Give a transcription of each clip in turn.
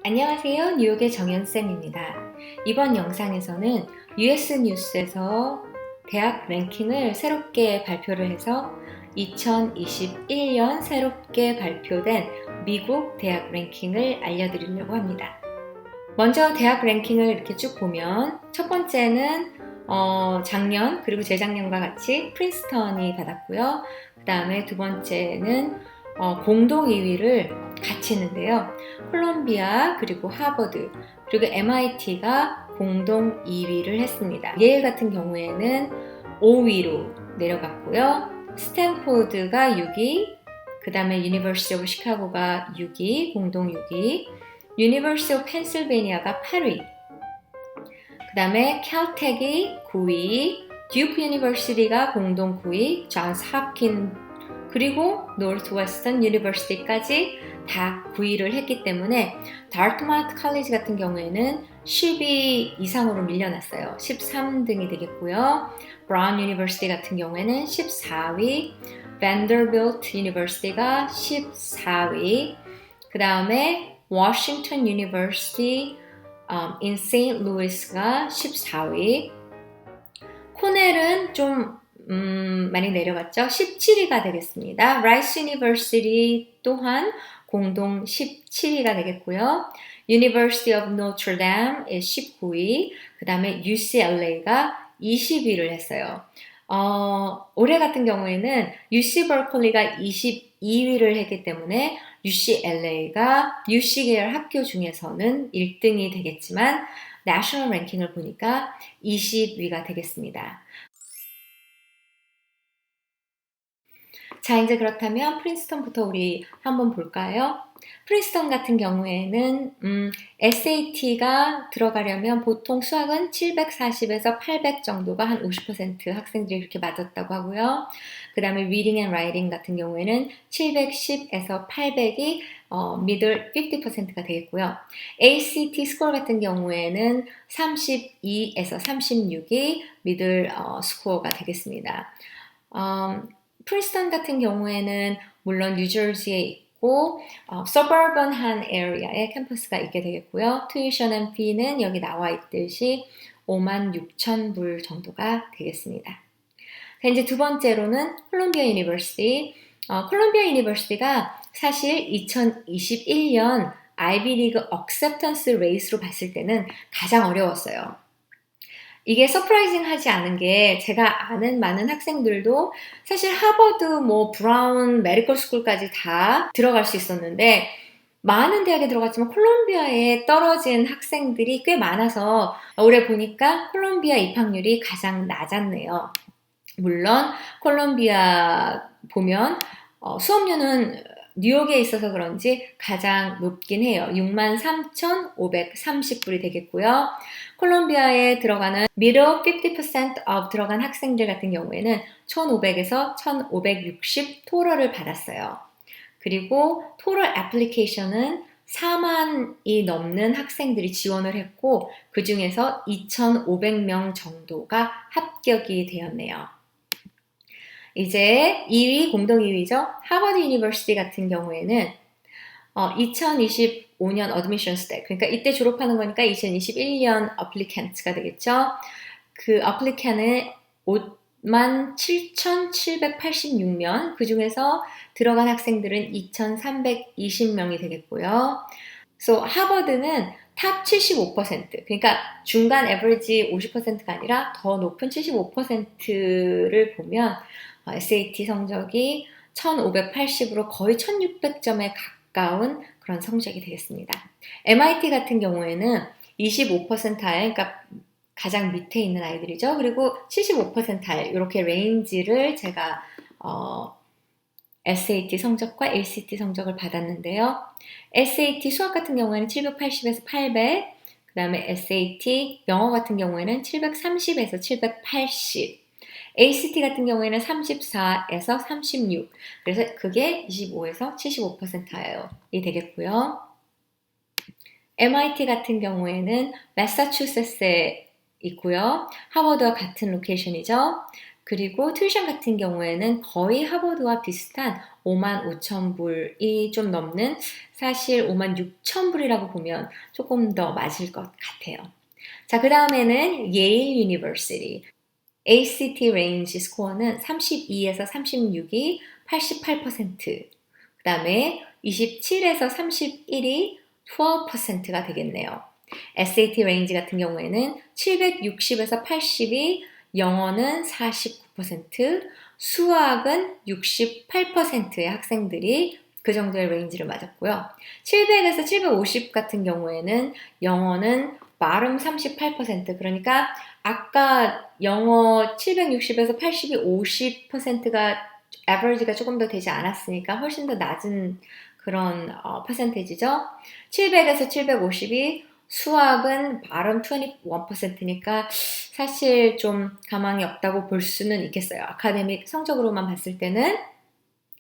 안녕하세요. 뉴욕의 정연쌤입니다. 이번 영상에서는 US 뉴스에서 대학 랭킹을 새롭게 발표를 해서 2021년 새롭게 발표된 미국 대학 랭킹을 알려드리려고 합니다. 먼저 대학 랭킹을 이렇게 쭉 보면 첫 번째는 작년 그리고 재작년과 같이 프린스턴이 받았고요. 그 다음에 두 번째는 공동 2위를 같이 했는데요. 콜롬비아 그리고 하버드 그리고 MIT가 공동 2위를 했습니다. 예일 같은 경우에는 5위로 내려갔고요. 스탠포드가 6위, 그 다음에 유니버시티 오브 시카고가 6위, 공동 6위, 유니버시티 오브 펜실베니아가 8위, 그 다음에 캘텍이 9위, 듀크 유니버시티가 공동 9위, 존스 홉킨 그리고 노스웨스턴 유니버시티까지 다 9위를 했기 때문에 다르트마우트 칼리지 같은 경우에는 10위 이상으로 밀려났어요. 13등이 되겠고요. 브라운 유니버시티 같은 경우에는 14위, vanderbilt 유니버시티가 14위, 그 다음에 워싱턴 유니버시티 in St. Louis가 14위, 코넬은 좀 많이 내려갔죠. 17위가 되겠습니다. 라이스 유니버시티 또한 공동 17위가 되겠고요. University of Notre Dame 19위, 그 다음에 UCLA가 20위를 했어요. 올해 같은 경우에는 UC 버클리가 22위를 했기 때문에 UCLA가 UC 계열 학교 중에서는 1등이 되겠지만 내셔널 랭킹을 보니까 20위가 되겠습니다. 자, 이제 그렇다면 프린스턴부터 우리 한번 볼까요? 프린스턴 같은 경우에는 SAT가 들어가려면 보통 수학은 740에서 800 정도가 한 50% 학생들이 그렇게 맞았다고 하고요. 그 다음에 Reading and Writing 같은 경우에는 710에서 800이 middle 50%가 되겠고요. ACT 스코어 같은 경우에는 32에서 36이 middle 스코어가 되겠습니다. 프린스턴 같은 경우에는 물론 뉴저지에 있고 서버번한 에리아에 캠퍼스가 있게 되겠고요. tuition fee는 여기 나와 있듯이 56,000불 정도가 되겠습니다. 자, 이제 두 번째로는 콜롬비아 유니버시티. 콜롬비아 유니버시티가 사실 2021년 아이비리그 억셉턴스 레이스로 봤을 때는 가장 어려웠어요. 이게 서프라이징하지 않은 게 제가 아는 많은 학생들도 사실 하버드, 브라운, 메디컬 스쿨까지 다 들어갈 수 있었는데 많은 대학에 들어갔지만 콜롬비아에 떨어진 학생들이 꽤 많아서 올해 보니까 콜롬비아 입학률이 가장 낮았네요. 물론 콜롬비아 보면 수업료는 뉴욕에 있어서 그런지 가장 높긴 해요. 63,530불이 되겠고요. 콜롬비아에 들어가는 middle 50% of 들어간 학생들 같은 경우에는 1,500에서 1,560 토럴을 받았어요. 그리고 토럴 애플리케이션은 4만이 넘는 학생들이 지원을 했고 그 중에서 2,500명 정도가 합격이 되었네요. 이제 2위, 공동 2위죠. 하버드 유니버시티 같은 경우에는 2025년 어드미션 스택, 그러니까 이때 졸업하는 거니까 2021년 어플리켄트가 되겠죠. 그 어플리켄은 57,786명, 그 중에서 들어간 학생들은 2,320명이 되겠고요. 그래서 하버드는 탑 75%, 그러니까 중간 에버리지 50%가 아니라 더 높은 75%를 보면 SAT 성적이 1580으로 거의 1600점에 가까운 그런 성적이 되겠습니다. MIT 같은 경우에는 25%알, 그러니까 가장 밑에 있는 아이들이죠. 그리고 75%알 이렇게 레인지를 제가 SAT 성적과 ACT 성적을 받았는데요. SAT 수학 같은 경우에는 780에서 800, 그 다음에 SAT 영어 같은 경우에는 730에서 780, ACT 같은 경우에는 34에서 36, 그래서 그게 25에서 75%이 되겠고요. MIT 같은 경우에는 매사추세츠에 있고요. 하버드와 같은 로케이션이죠. 그리고 튜이션 같은 경우에는 거의 하버드와 비슷한 55,000불이 좀 넘는, 사실 56,000불이라고 보면 조금 더 맞을 것 같아요. 자, 그 다음에는 예일 유니버시티. ACT 레인지 스코어는 32에서 36이 88%, 그 다음에 27에서 31이 12%가 되겠네요. SAT 레인지 같은 경우에는 760에서 80이 영어는 49%, 수학은 68%의 학생들이 그 정도의 레인지를 맞았고요. 700에서 750 같은 경우에는 영어는 발음 38%, 그러니까 아까 영어 760에서 80이 50%가 average가 조금 더 되지 않았으니까 훨씬 더 낮은 그런 퍼센테이지죠. 700에서 750이 수학은 발음 21%니까 사실 좀 가망이 없다고 볼 수는 있겠어요. 아카데믹 성적으로만 봤을 때는.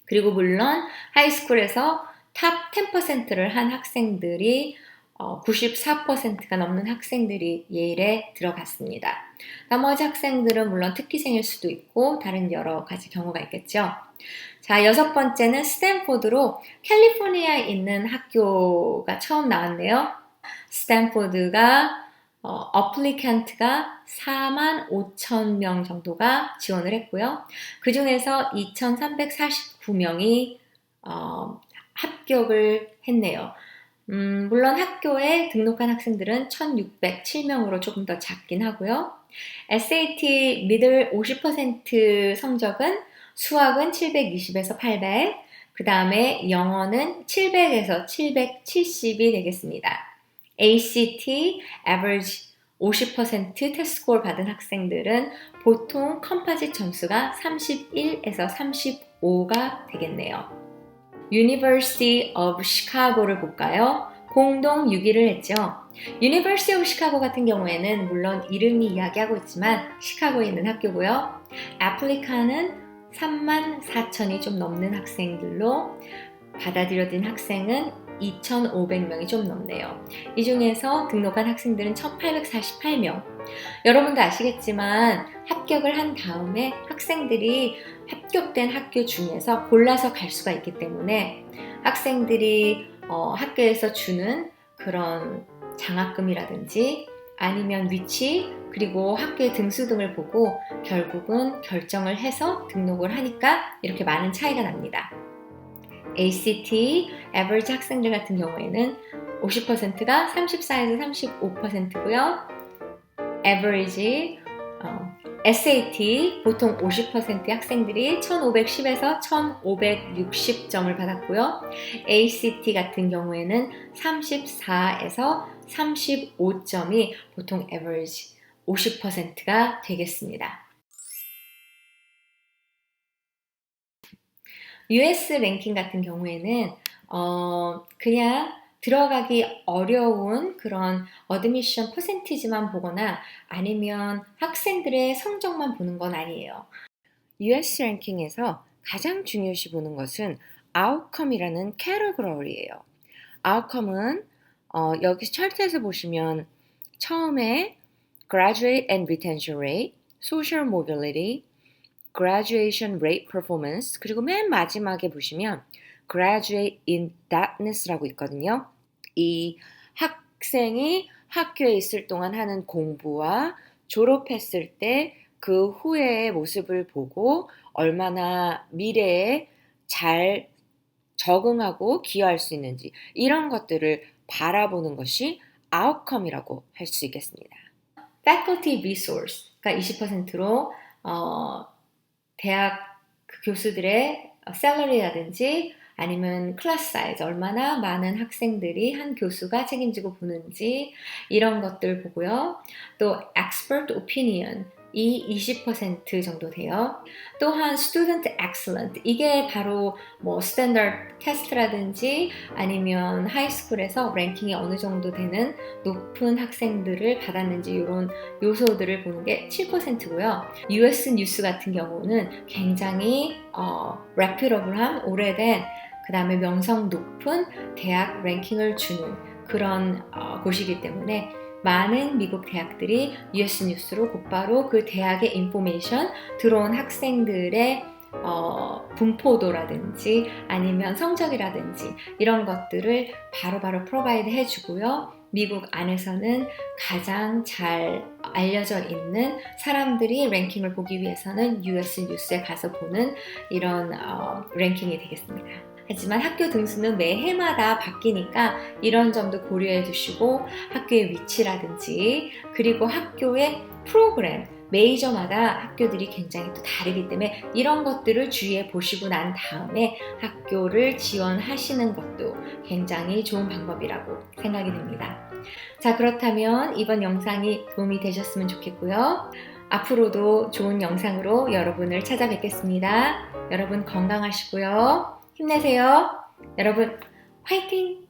그리고 물론 하이스쿨에서 탑 10%를 한 학생들이 94%가 넘는 학생들이 예일에 들어갔습니다. 나머지 학생들은 물론 특기생일 수도 있고 다른 여러 가지 경우가 있겠죠. 자, 6번째는 스탠포드로 캘리포니아에 있는 학교가 처음 나왔네요. 스탠포드가 어플리칸트가 45,000명 정도가 지원을 했고요. 그 중에서 2,349명이 합격을 했네요. 물론 학교에 등록한 학생들은 1,607명으로 조금 더 작긴 하고요. SAT 미들 50% 성적은 수학은 720에서 800, 그 다음에 영어는 700에서 770이 되겠습니다. ACT average 50% 테스트 스코어 받은 학생들은 보통 컴파짓 점수가 31에서 35가 되겠네요. University of Chicago를 볼까요? 공동 6위를 했죠. University of Chicago 같은 경우에는 물론 이름이 이야기하고 있지만 시카고에 있는 학교고요. 애플리칸은 34,000이 좀 넘는 학생들로 받아들여진 학생은 2,500명이 좀 넘네요. 이 중에서 등록한 학생들은 1,848명. 여러분도 아시겠지만 합격을 한 다음에 학생들이 합격된 학교 중에서 골라서 갈 수가 있기 때문에 학생들이 학교에서 주는 그런 장학금이라든지 아니면 위치 그리고 학교의 등수 등을 보고 결국은 결정을 해서 등록을 하니까 이렇게 많은 차이가 납니다. ACT average 학생들 같은 경우에는 50%가 34에서 35%고요. average SAT 보통 50%의 학생들이 1510에서 1560점을 받았고요. ACT 같은 경우에는 34에서 35점이 보통 average 50%가 되겠습니다. US 랭킹 같은 경우에는 그냥 들어가기 어려운 그런 어드미션 퍼센티지만 보거나 아니면 학생들의 성적만 보는 건 아니에요. US 랭킹에서 가장 중요시 보는 것은 outcome이라는 캐터고리예요. outcome은 여기 차트에서 보시면 처음에 graduate and retention rate, social mobility, graduation rate performance, 그리고 맨 마지막에 보시면 graduate indebtedness라고 있거든요. 이 학생이 학교에 있을 동안 하는 공부와 졸업했을 때 그 후의 모습을 보고 얼마나 미래에 잘 적응하고 기여할 수 있는지 이런 것들을 바라보는 것이 outcome이라고 할 수 있겠습니다. faculty resource가 20%로 대학 교수들의 샐러리라든지 아니면 클래스 사이즈 얼마나 많은 학생들이 한 교수가 책임지고 보는지 이런 것들 보고요. 또 expert opinion 이 20% 정도 돼요. 또한 student excellent 이게 바로 뭐 스탠다드 테스트라든지 아니면 하이스쿨에서 랭킹이 어느 정도 되는 높은 학생들을 받았는지 이런 요소들을 보는 게 7%고요. US 뉴스 같은 경우는 굉장히 reputable한 오래된 그 다음에 명성 높은 대학 랭킹을 주는 그런 곳이기 때문에 많은 미국 대학들이 US 뉴스로 곧바로 그 대학의 인포메이션, 들어온 학생들의 분포도라든지 아니면 성적이라든지 이런 것들을 바로바로 프로바이드 해주고요. 미국 안에서는 가장 잘 알려져 있는 사람들이 랭킹을 보기 위해서는 US 뉴스에 가서 보는 이런 랭킹이 되겠습니다. 하지만 학교 등수는 매 해마다 바뀌니까 이런 점도 고려해 두시고 학교의 위치라든지 그리고 학교의 프로그램, 메이저마다 학교들이 굉장히 또 다르기 때문에 이런 것들을 주의해 보시고 난 다음에 학교를 지원하시는 것도 굉장히 좋은 방법이라고 생각이 됩니다. 자, 그렇다면 이번 영상이 도움이 되셨으면 좋겠고요. 앞으로도 좋은 영상으로 여러분을 찾아뵙겠습니다. 여러분 건강하시고요. 힘내세요. 여러분 화이팅!